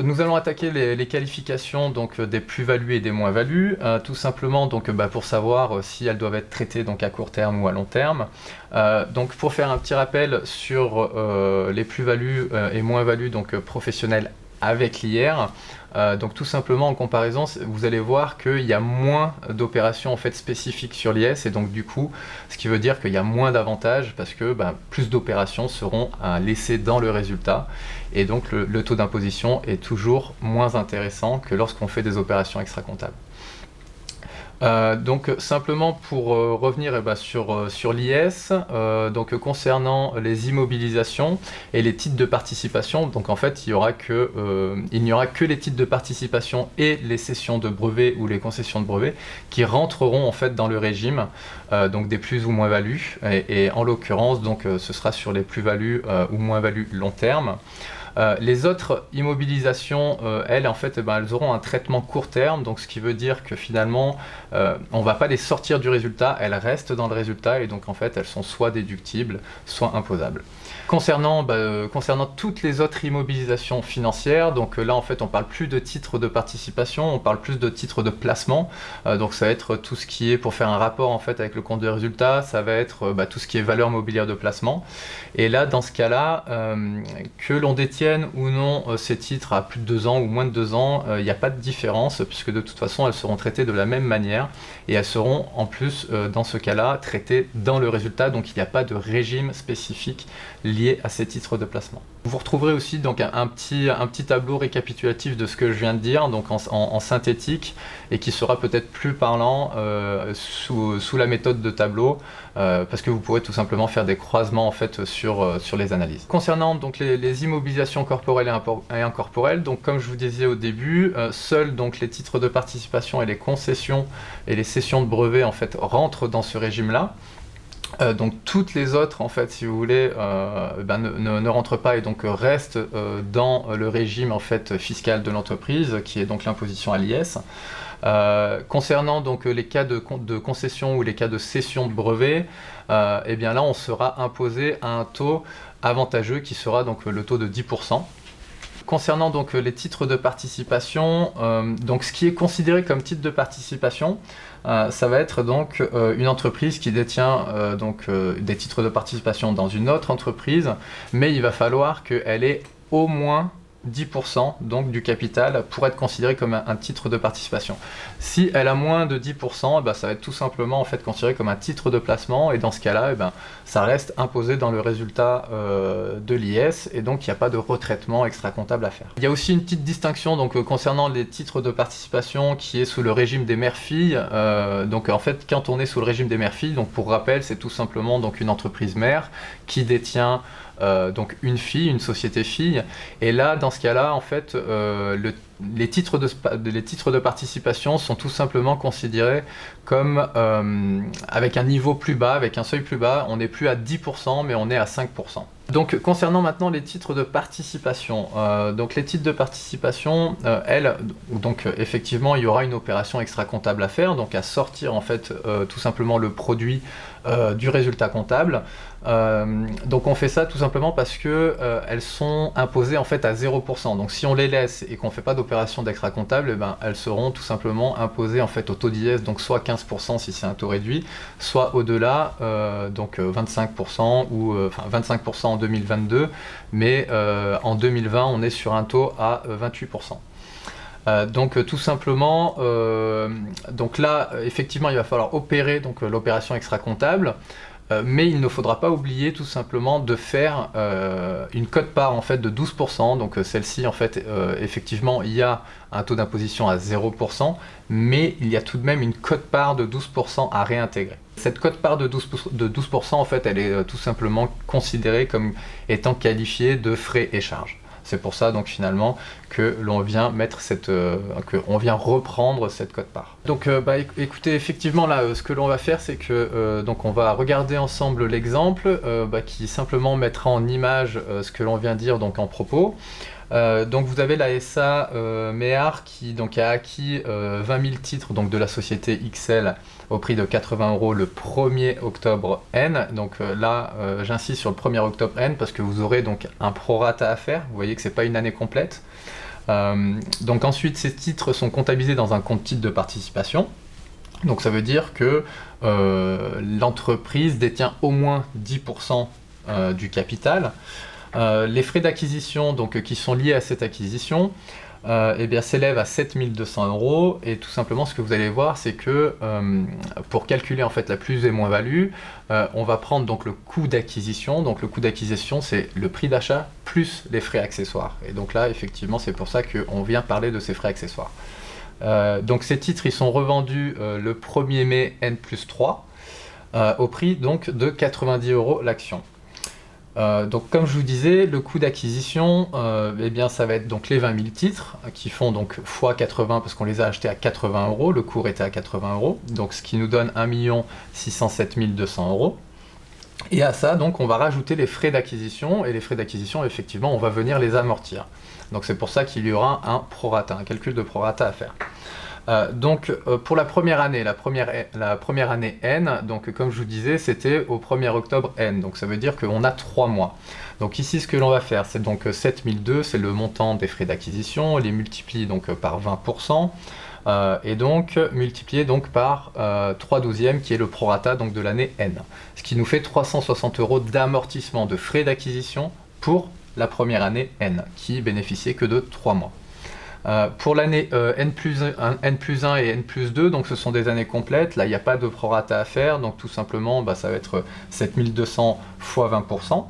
Nous allons attaquer les qualifications donc des plus-values et des moins-values, tout simplement donc pour savoir si elles doivent être traitées donc à court terme ou à long terme. Donc pour faire un petit rappel sur les plus-values et moins-values donc professionnelles avec l'IR, donc tout simplement en comparaison, vous allez voir qu'il y a moins d'opérations en fait spécifiques sur l'IS et donc du coup, ce qui veut dire qu'il y a moins d'avantages parce que plus d'opérations seront laissées dans le résultat et donc le taux d'imposition est toujours moins intéressant que lorsqu'on fait des opérations extra-comptables. Donc simplement pour revenir sur l'IS, donc concernant les immobilisations et les titres de participation, donc en fait il n'y aura que les titres de participation et les cessions de brevets ou les concessions de brevets qui rentreront en fait dans le régime donc des plus ou moins values et en l'occurrence donc ce sera sur les plus-values ou moins-values long terme. Les autres immobilisations, elles, en fait, elles auront un traitement court terme, donc ce qui veut dire que finalement, on ne va pas les sortir du résultat, elles restent dans le résultat et donc en fait, elles sont soit déductibles, soit imposables. Concernant toutes les autres immobilisations financières, donc là en fait on parle plus de titres de participation, on parle plus de titres de placement, donc ça va être tout ce qui est, pour faire un rapport en fait avec le compte de résultat, ça va être tout ce qui est valeur mobilière de placement. Et là dans ce cas-là, que l'on détienne ou non ces titres à plus de 2 ans ou moins de 2 ans, il n'y a pas de différence puisque de toute façon elles seront traitées de la même manière et elles seront en plus dans ce cas-là traitées dans le résultat, donc il n'y a pas de régime spécifique lié à ces titres de placement. Vous retrouverez aussi donc un petit tableau récapitulatif de ce que je viens de dire, donc en synthétique, et qui sera peut-être plus parlant sous la méthode de tableau, parce que vous pourrez tout simplement faire des croisements en fait sur les analyses. Concernant donc les immobilisations corporelles et incorporelles, donc comme je vous disais au début, seuls donc les titres de participation et les concessions et les cessions de brevets en fait rentrent dans ce régime-là. Donc toutes les autres, en fait, si vous voulez, ne rentrent pas et donc restent dans le régime en fait fiscal de l'entreprise, qui est donc l'imposition à l'IS. Concernant donc les cas de concession ou les cas de cession de brevet, eh bien là on sera imposé à un taux avantageux qui sera donc le taux de 10%. Concernant donc les titres de participation, donc ce qui est considéré comme titre de participation, ça va être donc une entreprise qui détient des titres de participation dans une autre entreprise, mais il va falloir qu'elle ait au moins 10% donc du capital pour être considéré comme un titre de participation. Si elle a moins de 10%, ça va être tout simplement en fait considéré comme un titre de placement et dans ce cas-là, ça reste imposé dans le résultat de l'IS et donc il n'y a pas de retraitement extra-comptable à faire. Il y a aussi une petite distinction donc concernant les titres de participation qui est sous le régime des mères-filles. Donc en fait, quand on est sous le régime des mères-filles, donc pour rappel, c'est tout simplement donc une entreprise mère qui détient donc une fille, une société fille, et là dans ce cas-là en fait les titres de participation sont tout simplement considérés comme avec un niveau plus bas, avec un seuil plus bas, on n'est plus à 10% mais on est à 5%. Donc concernant maintenant les titres de participation, donc les titres de participation, effectivement il y aura une opération extra-comptable à faire, donc à sortir en fait tout simplement le produit du résultat comptable. Donc on fait ça tout simplement parce que elles sont imposées en fait à 0%. Donc si on les laisse et qu'on ne fait pas d'opération d'extra-comptable, elles seront tout simplement imposées en fait au taux d'IS, donc soit 15% si c'est un taux réduit, soit au-delà, donc 25% ou 25% en 2022, mais en 2020 on est sur un taux à 28%. Donc tout simplement, donc là effectivement il va falloir opérer donc l'opération extra-comptable, mais il ne faudra pas oublier tout simplement de faire une quote-part en fait de 12%, donc celle-ci en fait effectivement il y a un taux d'imposition à 0%, mais il y a tout de même une quote-part de 12% à réintégrer. Cette quote-part de 12% en fait elle est tout simplement considérée comme étant qualifiée de frais et charges. C'est pour ça donc finalement que l'on vient reprendre cette quote-part. Donc écoutez, effectivement là ce que l'on va faire c'est que donc on va regarder ensemble l'exemple qui simplement mettra en image ce que l'on vient dire donc en propos. Donc vous avez la SA Méhar qui donc a acquis 20 000 titres donc, de la société XL au prix de 80 € le 1er octobre N. Donc là j'insiste sur le 1er octobre N parce que vous aurez donc un prorata à faire, vous voyez que c'est pas une année complète. Donc ensuite, ces titres sont comptabilisés dans un compte titre de participation. Donc ça veut dire que l'entreprise détient au moins 10% du capital. Les frais d'acquisition donc, qui sont liés à cette acquisition eh bien, s'élèvent à 7 200 €. Et tout simplement, ce que vous allez voir, c'est que pour calculer en fait la plus et moins-value, on va prendre donc le coût d'acquisition. Donc le coût d'acquisition, c'est le prix d'achat plus les frais accessoires. Et donc là, effectivement, c'est pour ça qu'on vient parler de ces frais accessoires. Donc ces titres, ils sont revendus le 1er mai N+3 au prix donc, de 90 € l'action. Donc comme je vous disais, le coût d'acquisition, eh bien, ça va être donc les 20 000 titres qui font donc x 80 parce qu'on les a achetés à 80 €, le cours était à 80 €, donc ce qui nous donne 1 607 200 €. Et à ça, donc, on va rajouter les frais d'acquisition, et les frais d'acquisition, effectivement, on va venir les amortir. Donc c'est pour ça qu'il y aura un prorata, un calcul de prorata à faire. Pour la première année, la première année N, donc comme je vous disais, c'était au 1er octobre N, donc ça veut dire qu'on a 3 mois. Donc ici, ce que l'on va faire, c'est donc 7002, c'est le montant des frais d'acquisition, les multiplier donc par 20%, et donc multiplié donc par 3/12e qui est le prorata donc de l'année N, ce qui nous fait 360 € d'amortissement de frais d'acquisition pour la première année N, qui bénéficiait que de 3 mois. Pour l'année N+1 et N+2, donc ce sont des années complètes, là il n'y a pas de prorata à faire, donc tout simplement ça va être 7200 x 20%.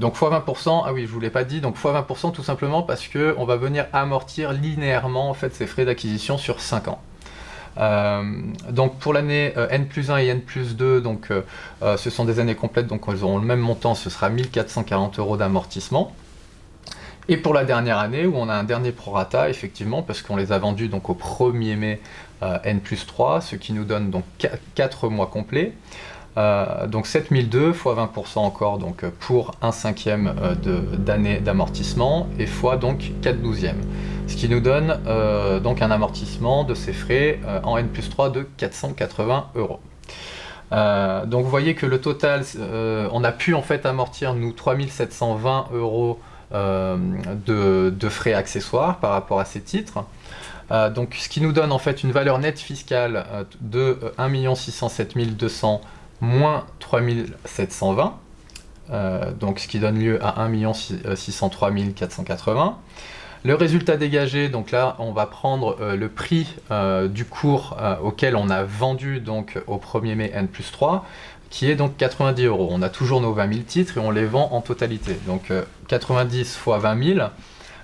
Donc x 20%, ah oui, je vous l'ai pas dit, donc x 20% tout simplement parce qu'on va venir amortir linéairement en fait ces frais d'acquisition sur 5 ans. Donc pour l'année N+1 et N+2, donc, ce sont des années complètes, donc elles auront le même montant, ce sera 1440 € d'amortissement. Et pour la dernière année, où on a un dernier prorata, effectivement, parce qu'on les a vendus donc, au 1er mai N+3, ce qui nous donne donc 4 mois complets. Donc 7002 x 20% encore donc, pour 1/5 d'année d'amortissement, et fois donc 4/12e. Ce qui nous donne donc un amortissement de ces frais en N+3 de 480 €. Donc vous voyez que le total, on a pu en fait amortir nous 3720 € de frais accessoires par rapport à ces titres. Donc ce qui nous donne en fait une valeur nette fiscale de 1 607 200 moins 3720, donc ce qui donne lieu à 1 603 480. Le résultat dégagé, donc là on va prendre le prix du cours auquel on a vendu donc au 1er mai N+3, qui est donc 90 €. On a toujours nos 20 000 titres et on les vend en totalité. Donc 90 x 20 000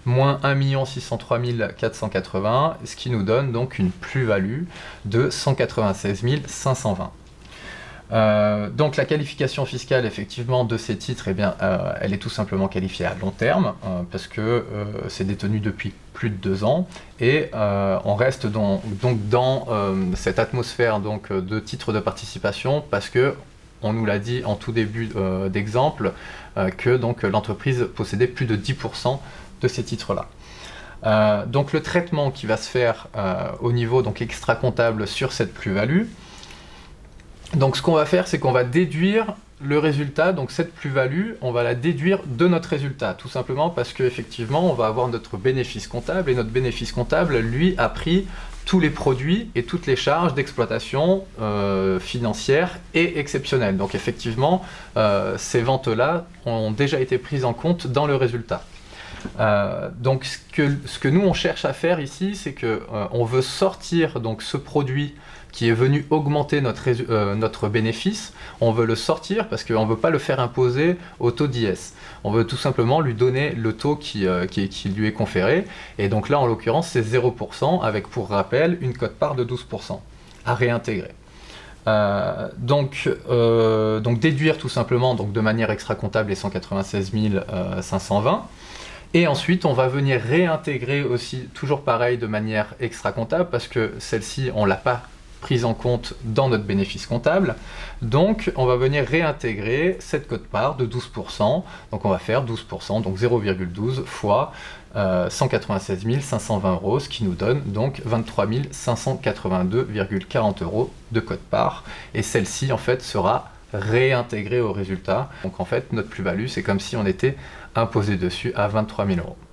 moins 1 603 480, ce qui nous donne donc une plus-value de 196 520. Donc la qualification fiscale effectivement de ces titres, eh bien, elle est tout simplement qualifiée à long terme parce que c'est détenu depuis plus de 2 ans, et on reste donc dans cette atmosphère donc, de titres de participation parce que on nous l'a dit en tout début d'exemple que donc l'entreprise possédait plus de 10% de ces titres-là. Donc le traitement qui va se faire au niveau donc extra-comptable sur cette plus-value, donc ce qu'on va faire, c'est qu'on va déduire le résultat, donc cette plus-value, on va la déduire de notre résultat, tout simplement parce qu'effectivement, on va avoir notre bénéfice comptable, et notre bénéfice comptable, lui, a pris tous les produits et toutes les charges d'exploitation financières et exceptionnelles. Donc effectivement, ces ventes-là ont déjà été prises en compte dans le résultat. Donc ce que nous on cherche à faire ici, c'est que on veut sortir donc ce produit qui est venu augmenter notre bénéfice, on veut le sortir parce qu'on ne veut pas le faire imposer au taux d'IS. On veut tout simplement lui donner le taux qui lui est conféré, et donc là en l'occurrence c'est 0%, avec pour rappel une quote-part de 12% à réintégrer. Donc déduire tout simplement donc, de manière extra-comptable les 196 520, et ensuite on va venir réintégrer aussi, toujours pareil, de manière extra-comptable, parce que celle-ci on ne l'a pas prise en compte dans notre bénéfice comptable, donc on va venir réintégrer cette quote-part de 12%, donc on va faire 12%, donc 0,12 fois 196 520 €, ce qui nous donne donc 23 582,40 € de quote-part, et celle-ci en fait sera réintégrée au résultat. Donc en fait notre plus-value, c'est comme si on était imposé dessus à 23 000 €.